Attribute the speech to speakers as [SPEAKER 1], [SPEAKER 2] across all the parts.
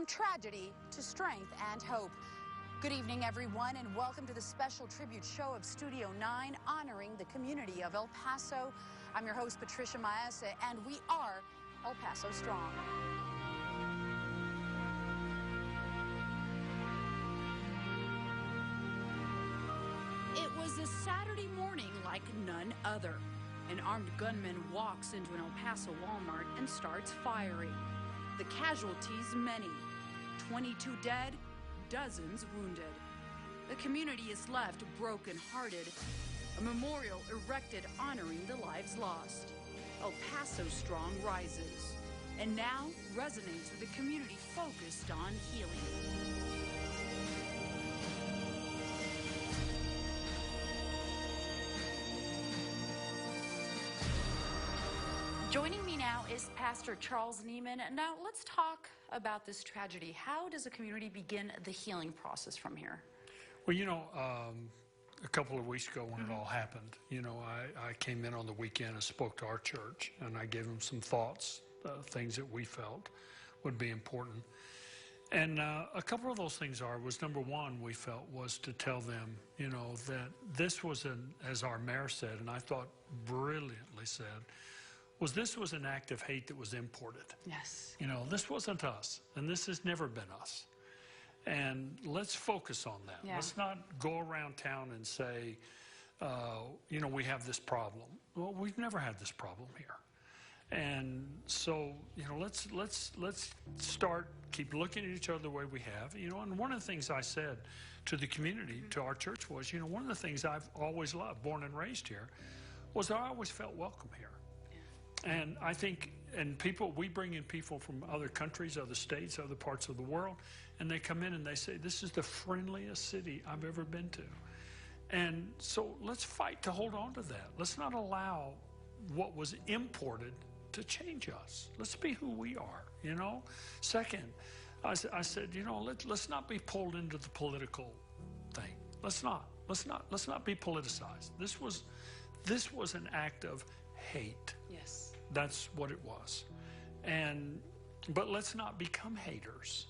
[SPEAKER 1] from tragedy to strength and hope. Good evening, everyone, and welcome to the special tribute show of Studio 9 honoring the community of El Paso. I'm your host, Patricia Maese, and we are El Paso Strong. It was a Saturday morning like none other. An armed gunman walks into an El Paso Walmart and starts firing. The casualties, many. 22 dead, dozens wounded. The community is left broken-hearted. A memorial erected honoring the lives lost. El Paso Strong rises, and now resonates with a community focused on healing. Joining me now is Pastor Charles Neiman. Now, let's talk about this tragedy. How does a community begin the healing process from here?
[SPEAKER 2] Well, a couple of weeks ago when it all happened, I came in on the weekend and spoke to our church, and I gave them some thoughts, things that we felt would be important. And a couple of those things was, number one, we felt was to tell them, that this was, as our mayor said, and I thought brilliantly said, this was an act of hate that was imported.
[SPEAKER 1] Yes.
[SPEAKER 2] This wasn't us, and this has never been us. And let's focus on that.
[SPEAKER 1] Yeah.
[SPEAKER 2] Let's not go around town and say, we have this problem. Well, we've never had this problem here. And so, let's start, keep looking at each other the way we have. And one of the things I said to the community, to our church was, one of the things I've always loved, born and raised here, was that I always felt welcome here. And I think, we bring in people from other countries, other states, other parts of the world, and they come in and they say, this is the friendliest city I've ever been to. And so let's fight to hold on to that. Let's not allow what was imported to change us. Let's be who we are, Second, I said, let's not be pulled into the political thing. Let's not be politicized. This was an act of hate.
[SPEAKER 1] Yes.
[SPEAKER 2] That's what it was. But let's not become haters.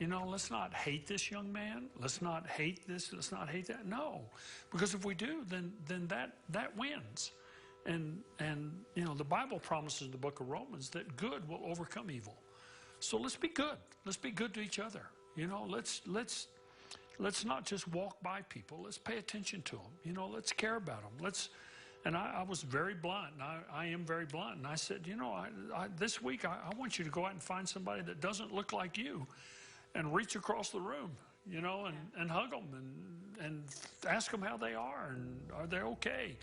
[SPEAKER 2] Let's not hate this young man. Let's not hate this. Let's not hate that. No, because if we do, then that wins. And the Bible promises in the book of Romans that good will overcome evil. So let's be good. Let's be good to each other. Let's not just walk by people. Let's pay attention to them. Let's care about them. And I was very blunt, and I am very blunt. And I said, this week, I want you to go out and find somebody that doesn't look like you and reach across the room, and hug them and ask them how they are and are they okay.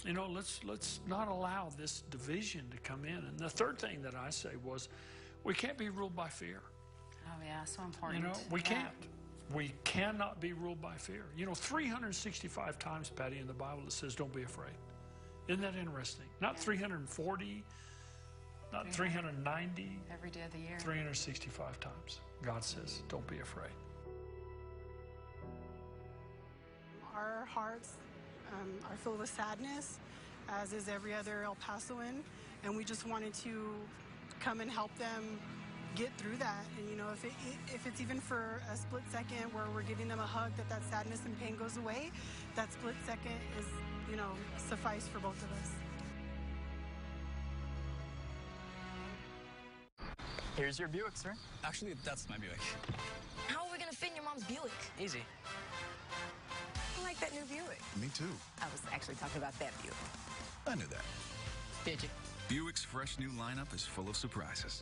[SPEAKER 2] Let's not allow this division to come in. And the third thing that I say was, we can't be ruled by fear.
[SPEAKER 1] Oh, yeah, so important.
[SPEAKER 2] We can't. We cannot be ruled by fear. 365 times, Patty, in the Bible it says, don't be afraid. Isn't that interesting? Not 340, not 390.
[SPEAKER 1] Every day of the year.
[SPEAKER 2] 365 times. God says, don't be afraid.
[SPEAKER 3] Our hearts are filled with sadness, as is every other El Pasoan, and we just wanted to come and help them get through that. And if it's even for a split second where we're giving them a hug, that sadness and pain goes away, that split second is suffice for both of us.
[SPEAKER 4] Here's your Buick, sir.
[SPEAKER 5] Actually, that's my Buick.
[SPEAKER 6] How are we gonna fit in your mom's Buick?
[SPEAKER 4] Easy.
[SPEAKER 6] I like that new Buick.
[SPEAKER 5] Me too.
[SPEAKER 6] I was actually talking about that Buick.
[SPEAKER 5] I knew that.
[SPEAKER 6] Did you?
[SPEAKER 7] Buick's fresh new lineup is full of surprises.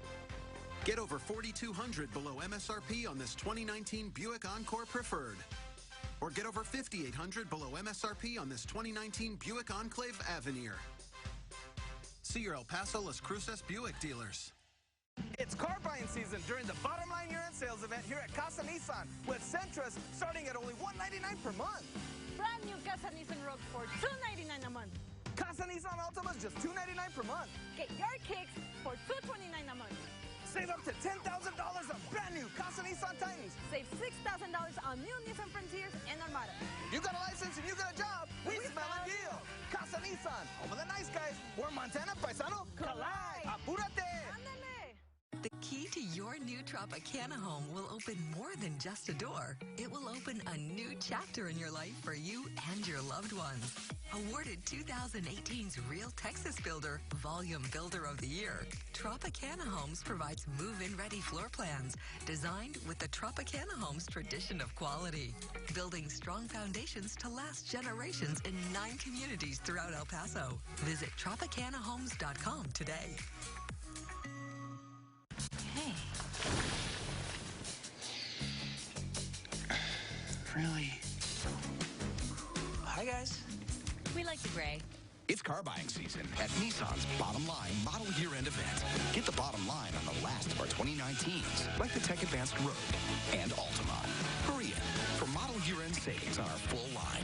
[SPEAKER 8] Get over $4,200 below MSRP on this 2019 Buick Encore Preferred. Or get over $5,800 below MSRP on this 2019 Buick Enclave Avenir. See your El Paso Las Cruces Buick dealers.
[SPEAKER 9] It's car buying season during the Bottom Line Year-End Sales event here at Casa Nissan, with Sentras starting at only $199 per month.
[SPEAKER 10] Brand new Casa Nissan Rogue for $299 a month.
[SPEAKER 9] Casa Nissan Altima's just $299 per month.
[SPEAKER 10] Get your kicks for $229 a month.
[SPEAKER 9] Save up to $10,000 on brand new Casa Nissan Titans.
[SPEAKER 10] Save $6,000 on new Nissan Frontiers and Armada.
[SPEAKER 9] You got a license and you got a job. We smell a deal. Casa Nissan, home of the nice guys. We're Montana, paisano.
[SPEAKER 10] Collide.
[SPEAKER 9] Apúrate.
[SPEAKER 10] Ándale.
[SPEAKER 6] The key
[SPEAKER 11] key to your new Tropicana home will open more than just a door. It will open a new chapter in your life for you and your loved ones. Awarded 2018's Real Texas Builder Volume Builder of the Year, Tropicana Homes provides move-in ready floor plans designed with the Tropicana Homes tradition of quality, building strong foundations to last generations in 9 communities throughout El Paso. Visit TropicanaHomes.com today.
[SPEAKER 12] Hey. Really?
[SPEAKER 5] Hi, guys.
[SPEAKER 12] We like the gray.
[SPEAKER 5] It's car buying season at Nissan's Bottom Line Model Year-End event. Get the bottom line on the last of our 2019s, like the Tech Advanced Rogue and Altima. Hurry in for model year-end savings on our full line.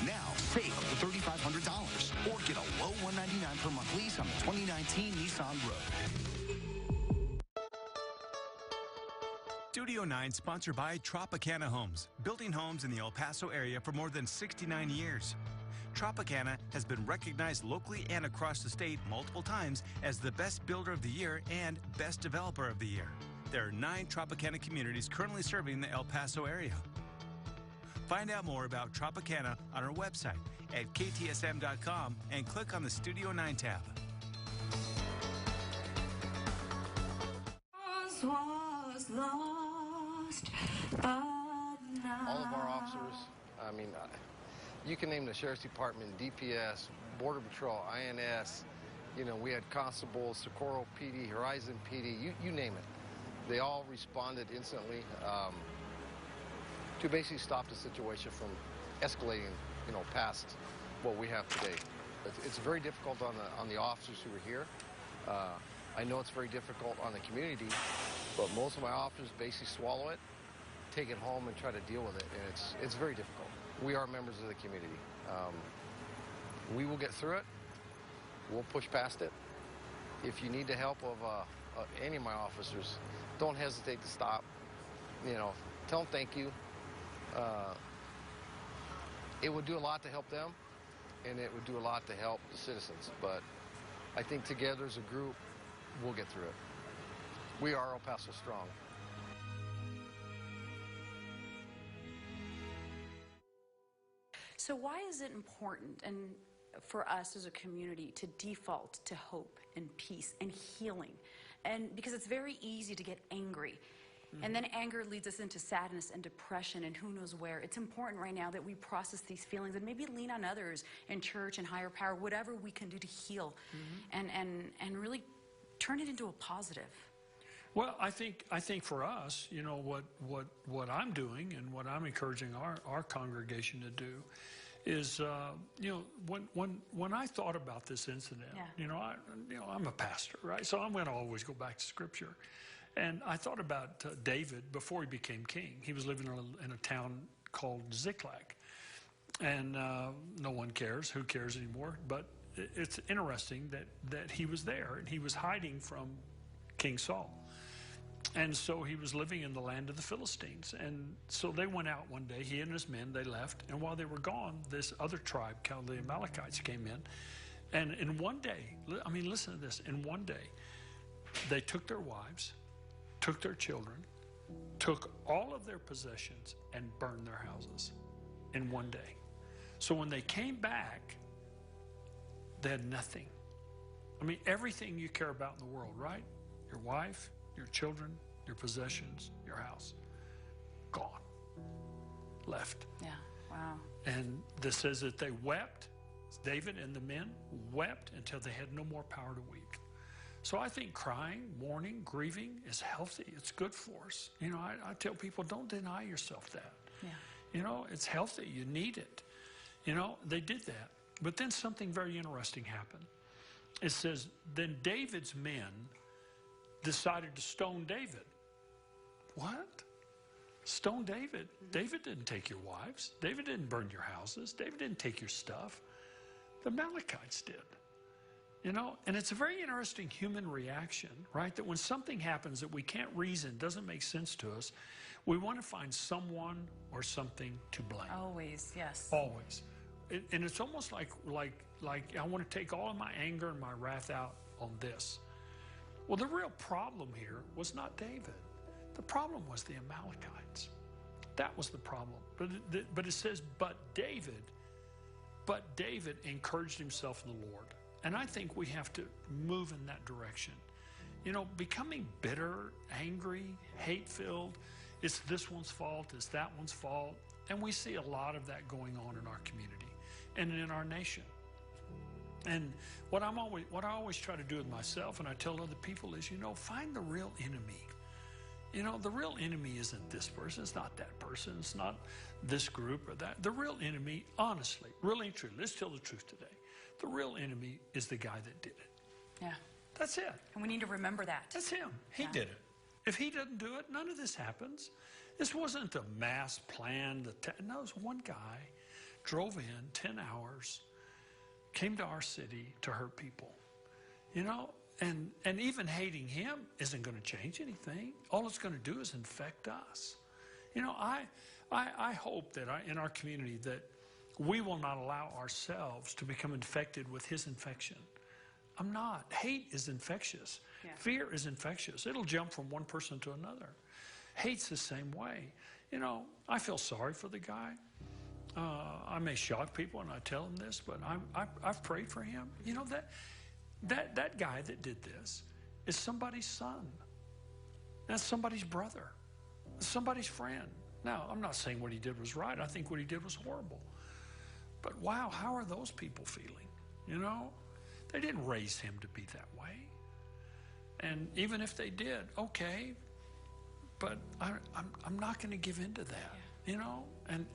[SPEAKER 5] Now, save up to $3,500 or get a low $199 per month lease on the 2019 Nissan Rogue.
[SPEAKER 13] Studio 9, sponsored by Tropicana Homes, building homes in the El Paso area for more than 69 years. Tropicana has been recognized locally and across the state multiple times as the best builder of the year and best developer of the year. There are 9 Tropicana communities currently serving the El Paso area. Find out more about Tropicana on our website at ktsm.com and click on the Studio 9 tab.
[SPEAKER 14] Was lost, but now.
[SPEAKER 15] All of our officers, I mean, you can name the Sheriff's Department, DPS, Border Patrol, INS, you know, we had constables, Socorro PD, Horizon PD, you name it. They all responded instantly to basically stop the situation from escalating, you know, past what we have today. It's very difficult on the officers who are here. I know it's very difficult on the community, but most of my officers basically swallow it, take it home, and try to deal with it, and it's very difficult. We are members of the community. We will get through it. We'll push past it. If you need the help of any of my officers, don't hesitate to stop. You know, tell them thank you. It would do a lot to help them, and it would do a lot to help the citizens, but I think together as a group, we'll get through it. We are El Paso strong.
[SPEAKER 1] So why is it important and for us as a community to default to hope and peace and healing? And because it's very easy to get angry. And then anger leads us into sadness and depression and who knows where. It's important right now that we process these feelings and maybe lean on others in church and higher power, whatever we can do to heal and really turn it into a positive.
[SPEAKER 2] Well, I think for us, you know, what I'm doing and what I'm encouraging our congregation to do is, you know, when I thought about this incident, you know, I'm a pastor, right? So I'm going to always go back to Scripture. And I thought about David before he became king. He was living in a town called Ziklag. And no one cares. Who cares anymore? But it's interesting that he was there, and he was hiding from King Saul. And so he was living in the land of the Philistines. And so they went out one day, he and his men, they left. And while they were gone, this other tribe called the Amalekites came in. And in one day, I mean, listen to this, in one day, they took their wives, took their children, took all of their possessions, and burned their houses in one day. So when they came back, they had nothing. I mean, everything you care about in the world, right? Your wife, your children, your possessions, your house, gone, left.
[SPEAKER 1] Yeah, wow.
[SPEAKER 2] And this says that they wept, David and the men wept until they had no more power to weep. So I think crying, mourning, grieving is healthy. It's good for us. You know, I tell people, don't deny yourself that.
[SPEAKER 1] Yeah.
[SPEAKER 2] You know, it's healthy. You need it. You know, they did that. But then something very interesting happened. It says, then David's men decided to stone David. What? Stone David? David didn't take your wives. David didn't burn your houses. David didn't take your stuff. The Amalekites did. You know, and it's a very interesting human reaction, right? That when something happens that we can't reason, doesn't make sense to us, we want to find someone or something to blame.
[SPEAKER 1] Always, yes.
[SPEAKER 2] Always. And it's almost like I want to take all of my anger and my wrath out on this. Well, the real problem here was not David. The problem was the Amalekites. That was the problem. But it says, but David encouraged himself in the Lord. And I think we have to move in that direction. You know, becoming bitter, angry, hate-filled, it's this one's fault, it's that one's fault. And we see a lot of that going on in our community and in our nation. And what I always try to do with myself, and I tell other people, is, you know, find the real enemy. You know, the real enemy isn't this person, it's not that person, it's not this group or that. The real enemy, honestly, really and truly, let's tell the truth today. The real enemy is the guy that did it.
[SPEAKER 1] Yeah.
[SPEAKER 2] That's it.
[SPEAKER 1] And we need to remember that.
[SPEAKER 2] That's him. He did it. If he doesn't do it, none of this happens. This wasn't the mass plan. No, it was one guy, drove in 10 hours, came to our city to hurt people. You know, and even hating him isn't going to change anything. All it's going to do is infect us. You know, I hope that in our community that we will not allow ourselves to become infected with his infection. I'm not. Hate is infectious. Yeah. Fear is infectious. It'll jump from one person to another. Hate's the same way. You know, I feel sorry for the guy. I may shock people when I tell them this, but I've prayed for him. You know, that guy that did this is somebody's son. That's somebody's brother. That's somebody's friend. Now, I'm not saying what he did was right. I think what he did was horrible. But wow, how are those people feeling? You know, they didn't raise him to be that way. And even if they did, okay, but I'm not going to give in to that, you know?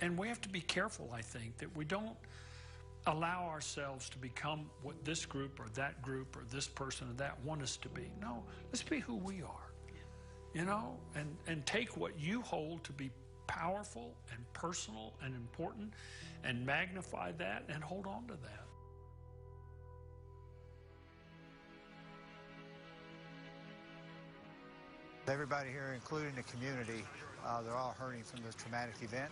[SPEAKER 2] And we have to be careful, I think, that we don't allow ourselves to become what this group or this person or that want us to be. No, let's be who we are, you know? And take what you hold to be powerful and personal and important and magnify that and hold on to that.
[SPEAKER 16] Everybody here, including the community, they're all hurting from this traumatic event.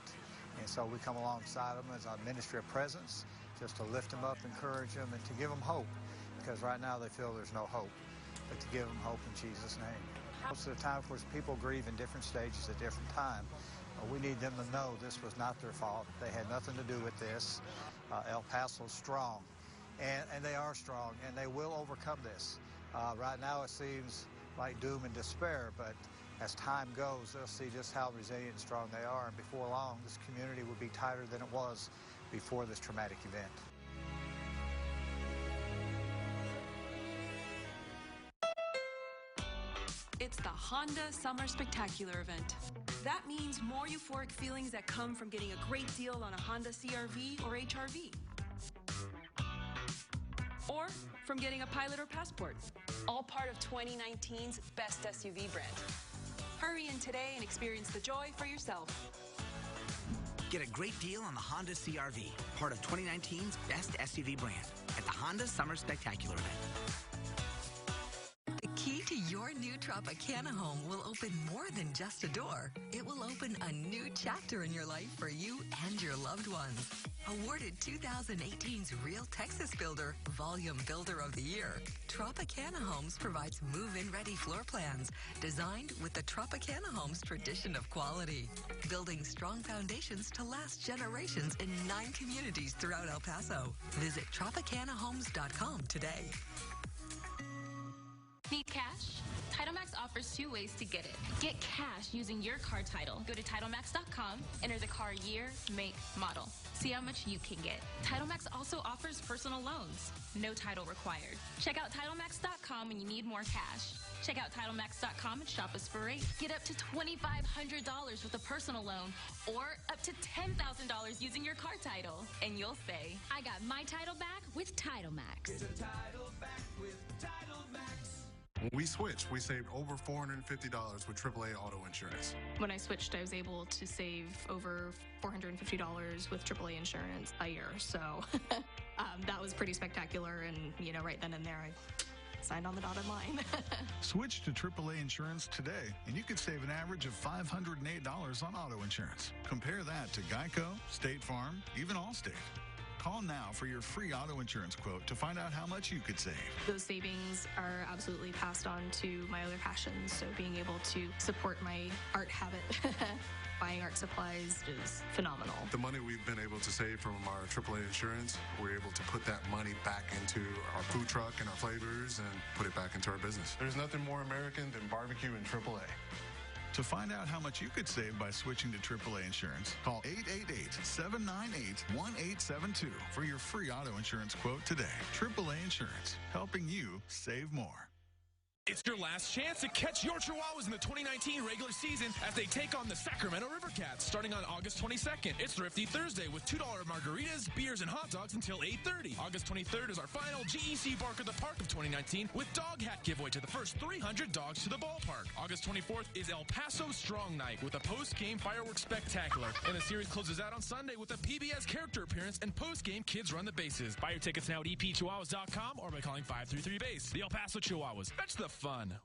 [SPEAKER 16] And so we come alongside them as our ministry of presence, just to lift them up, encourage them, and to give them hope. Because right now they feel there's no hope, but to give them hope in Jesus' name. Most of the time, of course, people grieve in different stages at different times. We need them to know this was not their fault. They had nothing to do with this. El Paso's strong, and they are strong, and they will overcome this. Right now it seems like doom and despair, but as time goes, they'll see just how resilient and strong they are, and before long, this community will be tighter than it was before this traumatic event.
[SPEAKER 17] It's the Honda Summer Spectacular event. That means more euphoric feelings that come from getting a great deal on a Honda CR-V or HR-V. Or from getting a Pilot or Passport. All part of 2019's best SUV brand. Hurry in today and experience the joy for yourself.
[SPEAKER 18] Get a great deal on the Honda CR-V, part of 2019's best SUV brand, at the Honda Summer Spectacular event.
[SPEAKER 11] The key to your new Tropicana home will open more than just a door. It will open a new chapter in your life for you and your loved ones. Awarded 2018's Real Texas Builder Volume Builder of the Year, Tropicana Homes provides move-in ready floor plans designed with the Tropicana Homes tradition of quality, building strong foundations to last generations in 9 communities throughout El Paso. Visit TropicanaHomes.com today.
[SPEAKER 19] Need cash? TitleMax offers 2 ways to get it. Get cash using your car title. Go to TitleMax.com, enter the car year, make, model. See how much you can get. TitleMax also offers personal loans. No title required. Check out TitleMax.com when you need more cash. Check out TitleMax.com and shop us for rates. Get up to $2,500 with a personal loan or up to $10,000 using your car title. And you'll say, I got my title back with TitleMax.
[SPEAKER 20] Get a title back with TitleMax. When we switched, we saved over $450 with AAA auto insurance.
[SPEAKER 21] When I switched, I was able to save over $450 with AAA insurance a year. So that was pretty spectacular. And, you know, right then and there, I signed on the dotted line.
[SPEAKER 22] Switch to AAA insurance today, and you could save an average of $508 on auto insurance. Compare that to Geico, State Farm, even Allstate. Call now for your free auto insurance quote to find out how much you could save.
[SPEAKER 21] Those savings are absolutely passed on to my other passions. So being able to support my art habit, buying art supplies is phenomenal.
[SPEAKER 20] The money we've been able to save from our AAA insurance, we're able to put that money back into our food truck and our flavors and put it back into our business. There's nothing more American than barbecue and AAA.
[SPEAKER 22] To find out how much you could save by switching to AAA insurance, call 888-798-1872 for your free auto insurance quote today. AAA Insurance, helping you save more.
[SPEAKER 3] It's your last chance to catch your Chihuahuas in the 2019 regular season as they take on the Sacramento River Cats starting on August 22nd. It's Thrifty Thursday with $2 margaritas, beers, and hot dogs until 8:30. August 23rd is our final GEC Bark at the Park of 2019 with dog hat giveaway to the first 300 dogs to the ballpark. August 24th is El Paso Strong Night with a post-game fireworks spectacular. And the series closes out on Sunday with a PBS character appearance and post-game Kids Run the Bases. Buy your tickets now at epchihuahuas.com or by calling 533-BASE. The El Paso Chihuahuas. Fetch the fun.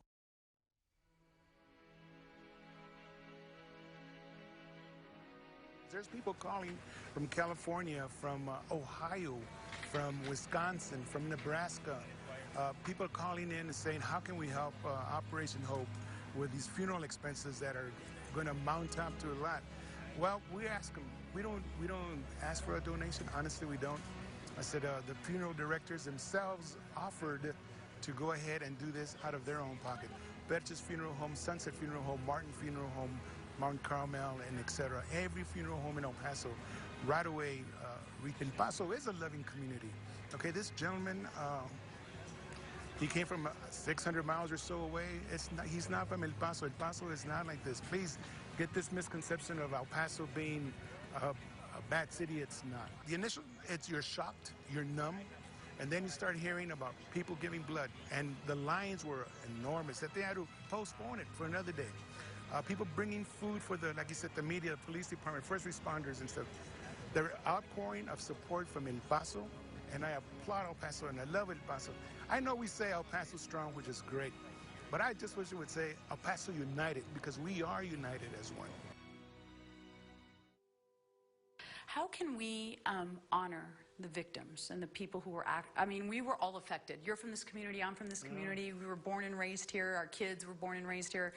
[SPEAKER 4] There's people calling from California, from Ohio, from Wisconsin, from Nebraska. People calling in and saying, how can we help Operation Hope with these funeral expenses that are going to mount up to a lot? Well, we ask them. We don't ask for a donation. Honestly, we don't. I said the funeral directors themselves offered to go ahead and do this out of their own pocket. Betches Funeral Home, Sunset Funeral Home, Martin Funeral Home, Mount Carmel, and etc. Every funeral home in El Paso, right away. El Paso is a loving community. Okay, this gentleman, he came from 600 miles or so away. He's not from El Paso. El Paso is not like this. Please get this misconception of El Paso being a bad city. It's not. The initial, you're shocked, you're numb. And then you start hearing about people giving blood. And the lines were enormous that they had to postpone it for another day. People bringing food for the, like you said, the media, the police department, first responders and stuff. The outpouring of support from El Paso, and I applaud El Paso and I love El Paso. I know we say El Paso strong, which is great, but I just wish it would say El Paso united, because we are united as one.
[SPEAKER 1] How can we honor the victims and the people who were we were all affected. You're from this community, I'm from this community. We were born and raised here. Our kids were born and raised here.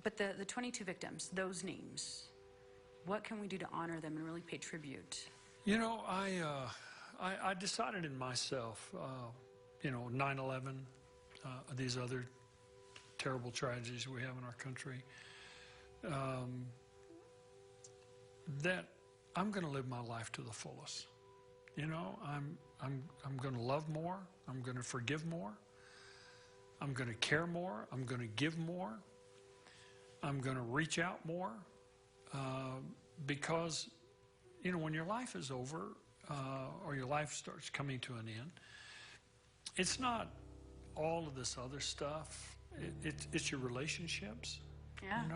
[SPEAKER 1] But the 22 victims, those names, what can we do to honor them and really pay tribute?
[SPEAKER 2] You know, I decided in myself, 9/11, these other terrible tragedies we have in our country, that I'm going to live my life to the fullest. You know, I'm going to love more. I'm going to forgive more. I'm going to care more. I'm going to give more. I'm going to reach out more. Because, when your life is over or your life starts coming to an end, it's not all of this other stuff. It's your relationships.
[SPEAKER 1] Yeah.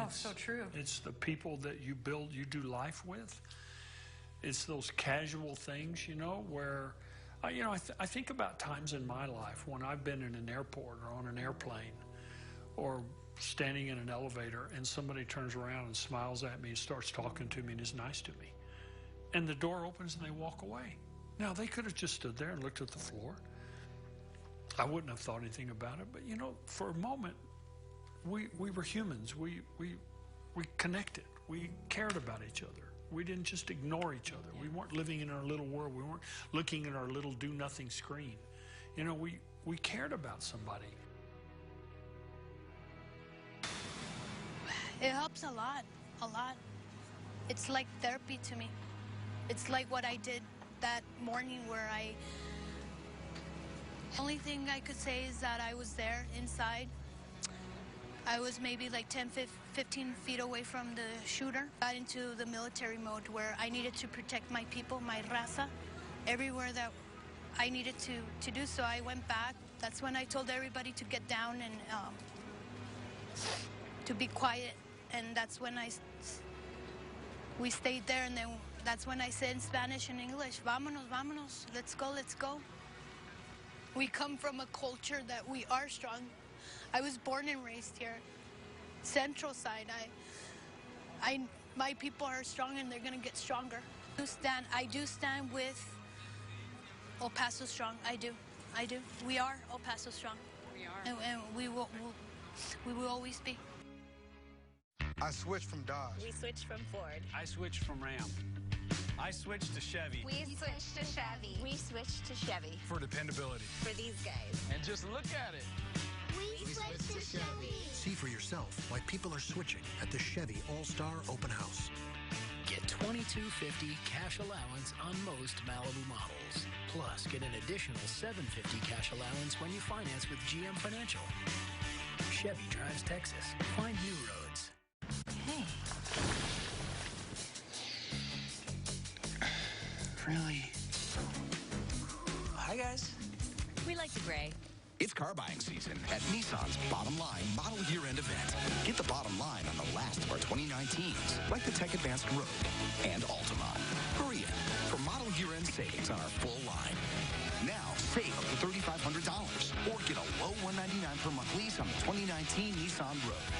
[SPEAKER 1] So true.
[SPEAKER 2] It's the people that you build, you do life with. It's those casual things, where, I think about times in my life when I've been in an airport or on an airplane or standing in an elevator and somebody turns around and smiles at me and starts talking to me and is nice to me. And the door opens and they walk away. Now, they could have just stood there and looked at the floor. I wouldn't have thought anything about it, but, for a moment, we were humans. We connected. We cared about each other. We didn't just ignore each other. We weren't living in our little world. We weren't looking at our little do-nothing screen. We cared about somebody.
[SPEAKER 23] It helps a lot. It's like therapy to me. It's like what I did that morning where only thing I could say is that I was there inside. I was maybe like 10, 15 feet away from the shooter. Got into the military mode where I needed to protect my people, my raza, everywhere that I needed to do. So I went back. That's when I told everybody to get down and to be quiet. And that's when we stayed there. And then that's when I said in Spanish and English, vámonos, vámonos, let's go, let's go. We come from a culture that we are strong. I was born and raised here, Central Side. My people are strong and they're gonna get stronger. I do stand with El Paso Strong. I do. We are El Paso Strong.
[SPEAKER 1] We are.
[SPEAKER 23] And we will always be.
[SPEAKER 4] I switched from Dodge.
[SPEAKER 7] We switched from Ford.
[SPEAKER 8] I switched from Ram. I switched to Chevy.
[SPEAKER 7] We switched to Chevy. We switched to Chevy.
[SPEAKER 8] For dependability.
[SPEAKER 7] For these guys.
[SPEAKER 8] And just look at it.
[SPEAKER 7] We switched to Chevy.
[SPEAKER 9] See for yourself why people are switching at the Chevy All-Star Open House. Get $22.50 cash allowance on most Malibu models. Plus, get an additional $7.50 cash allowance when you finance with GM Financial. Chevy drives Texas. Find new roads.
[SPEAKER 12] Hey. Really? Hi, guys. We like the gray.
[SPEAKER 5] It's car buying season at Nissan's Bottom Line Model Year-End event. Get the bottom line on the last of our 2019s, like the Tech Advanced Rogue and Altima. Hurry in for model year-end savings on our full line. Now, save up to $3,500 or get a low $199 per month lease on the 2019 Nissan Rogue.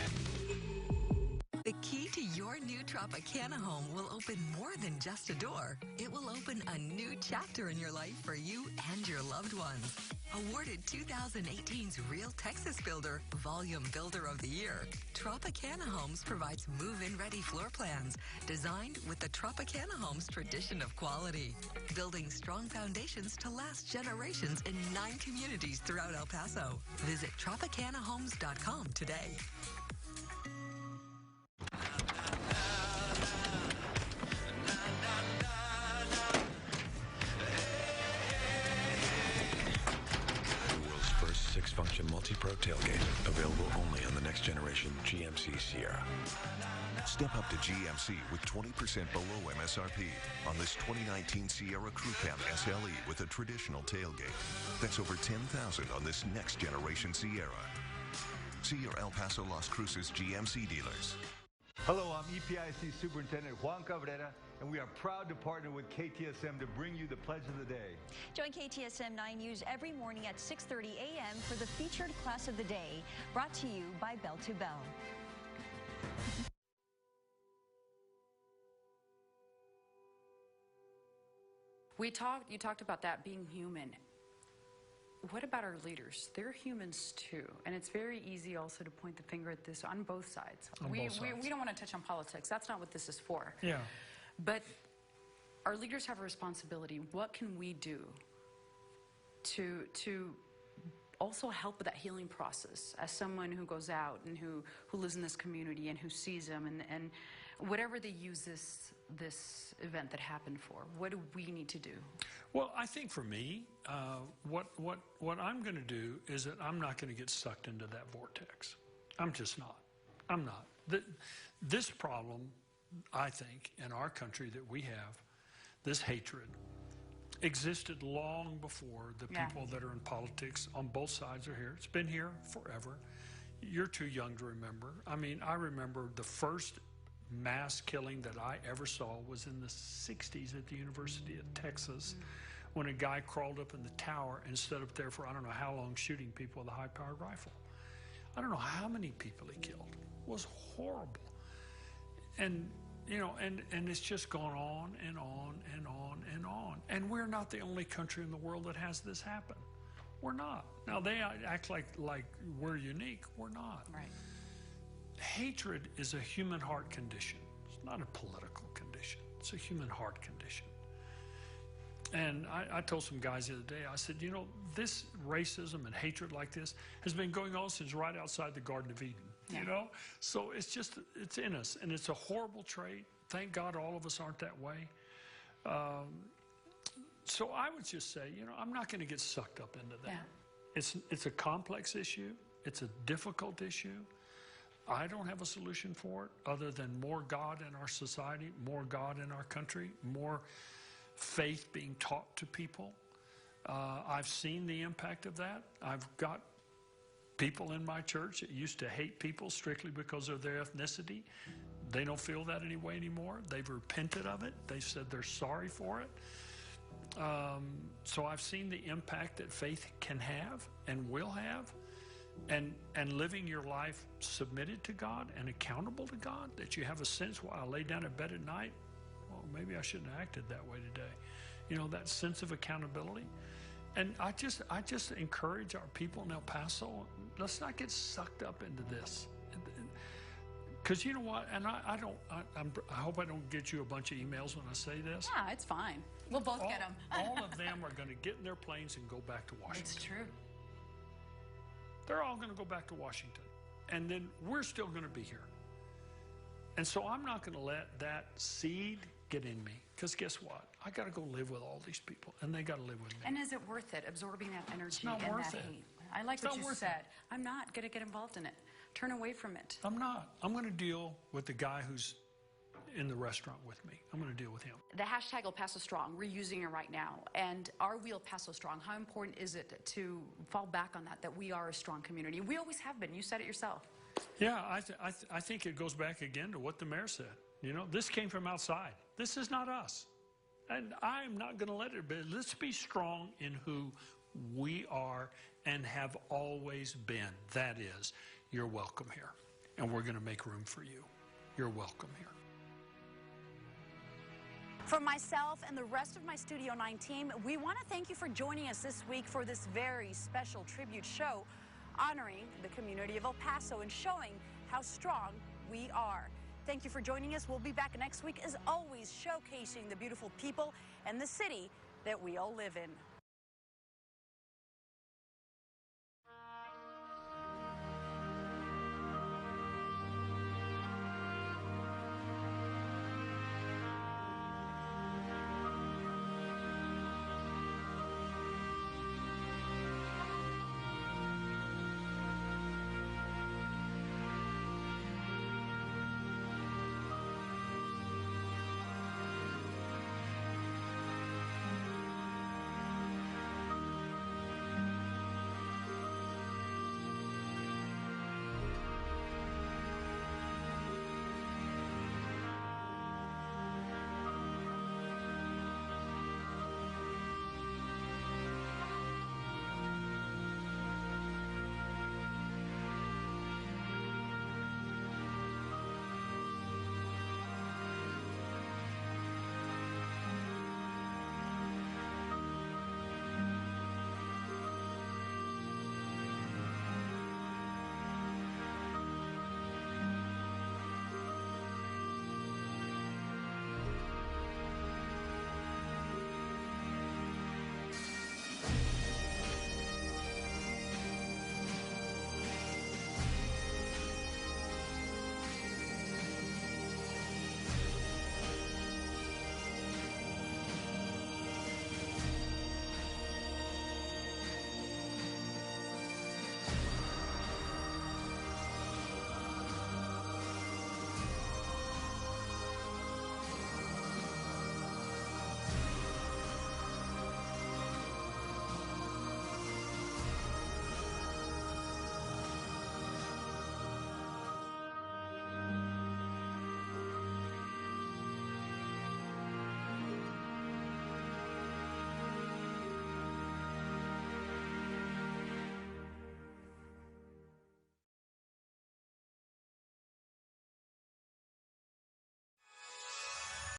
[SPEAKER 11] The key to your new Tropicana home will open more than just a door. It will open a new chapter in your life for you and your loved ones. Awarded 2018's Real Texas Builder, Volume Builder of the Year, Tropicana Homes provides move-in ready floor plans designed with the Tropicana Homes tradition of quality, building strong foundations to last generations in 9 communities throughout El Paso. Visit TropicanaHomes.com today.
[SPEAKER 24] Six-function multi-pro tailgate, available only on the next generation GMC Sierra.
[SPEAKER 25] Step up to GMC with 20% below MSRP on this 2019 Sierra Crew Cab SLE with a traditional tailgate. That's over $10,000 on this next generation Sierra. See your El Paso Las Cruces GMC dealers.
[SPEAKER 26] Hello, I'm EPIC Superintendent Juan Cabrera, and we are proud to partner with KTSM to bring you the Pledge of the Day.
[SPEAKER 27] Join KTSM 9 News every morning at 6:30 a.m. for the featured class of the day, brought to you by Bell to Bell.
[SPEAKER 1] You talked about that being human. What about our leaders? They're humans too, and it's very easy also to point the finger at this on both sides. We don't want to touch on politics. That's not what this is for.
[SPEAKER 2] Yeah.
[SPEAKER 1] But our leaders have a responsibility. What can we do to also help with that healing process as someone who goes out and who lives in this community and who sees them and whatever they use this event that happened for? What do we need to do?
[SPEAKER 2] Well, I think for me, what I'm going to do is that I'm not going to get sucked into that vortex. I'm just not. I'm not. This problem, I think, in our country that we have, this hatred, existed long before the people that are in politics on both sides are here. It's been here forever. You're too young to remember. I mean, I remember the first mass killing that I ever saw was in the 60s at the University of Texas when a guy crawled up in the tower and stood up there for I don't know how long shooting people with a high-powered rifle. I don't know how many people he killed. It was horrible. And, you know, and it's just gone on and on and on and on. And we're not the only country in the world that has this happen. We're not. Now, they act like we're unique. We're not.
[SPEAKER 1] Right.
[SPEAKER 2] Hatred is a human heart condition. It's not a political condition. It's a human heart condition. And I told some guys the other day, I said, you know, this racism and hatred like this has been going on since right outside the Garden of Eden, you know? So it's just, it's in us, and it's a horrible trait. Thank God all of us aren't that way. So I would just say, you know, I'm not going to get sucked up into that. Yeah. It's a complex issue. It's a difficult issue. I don't have a solution for it other than more God in our society, more God in our country, more faith being taught to people. I've seen the impact of that. I've got people in my church that used to hate people strictly because of their ethnicity. They don't feel that anyway anymore. They've repented of it. They said they're sorry for it. So I've seen the impact that faith can have and will have. And living your life submitted to God and accountable to God, that you have a sense while I lay down in bed at night, well, maybe I shouldn't have acted that way today. You know, that sense of accountability. And I just encourage our people in El Paso, let's not get sucked up into this. Because you know what, and I hope I don't get you a bunch of emails when I say this.
[SPEAKER 1] Yeah, it's fine. We'll both get them.
[SPEAKER 2] All of them are going to get in their planes and go back to Washington.
[SPEAKER 1] It's true.
[SPEAKER 2] They're all going to go back to Washington. And then we're still going to be here. And so I'm not going to let that seed get in me. Because guess what? I got to go live with all these people, and they got to live with me.
[SPEAKER 1] And is it worth it, absorbing that energy
[SPEAKER 2] not
[SPEAKER 1] and
[SPEAKER 2] worth
[SPEAKER 1] that
[SPEAKER 2] it.
[SPEAKER 1] hate? I like
[SPEAKER 2] It's
[SPEAKER 1] what
[SPEAKER 2] not
[SPEAKER 1] you
[SPEAKER 2] worth
[SPEAKER 1] said. I'm not going to get involved in it. Turn away from it.
[SPEAKER 2] I'm not. I'm going to deal with the guy who's in the restaurant with me. I'm going to deal with him.
[SPEAKER 1] The hashtag El Paso Strong, we're using it right now. And are we El Paso Strong? How important is it to fall back on that we are a strong community? We always have been. You said it yourself.
[SPEAKER 2] Yeah, I think it goes back again to what the mayor said. You know, this came from outside. This is not us. And I'm not going to let it be. Let's be strong in who we are and have always been. That is, you're welcome here. And we're going to make room for you. You're welcome here.
[SPEAKER 6] From myself and the rest of my Studio 9 team, we want to thank you for joining us this week for this very special tribute show honoring the community of El Paso and showing how strong we are. Thank you for joining us. We'll be back next week, as always, showcasing the beautiful people and the city that we all live in.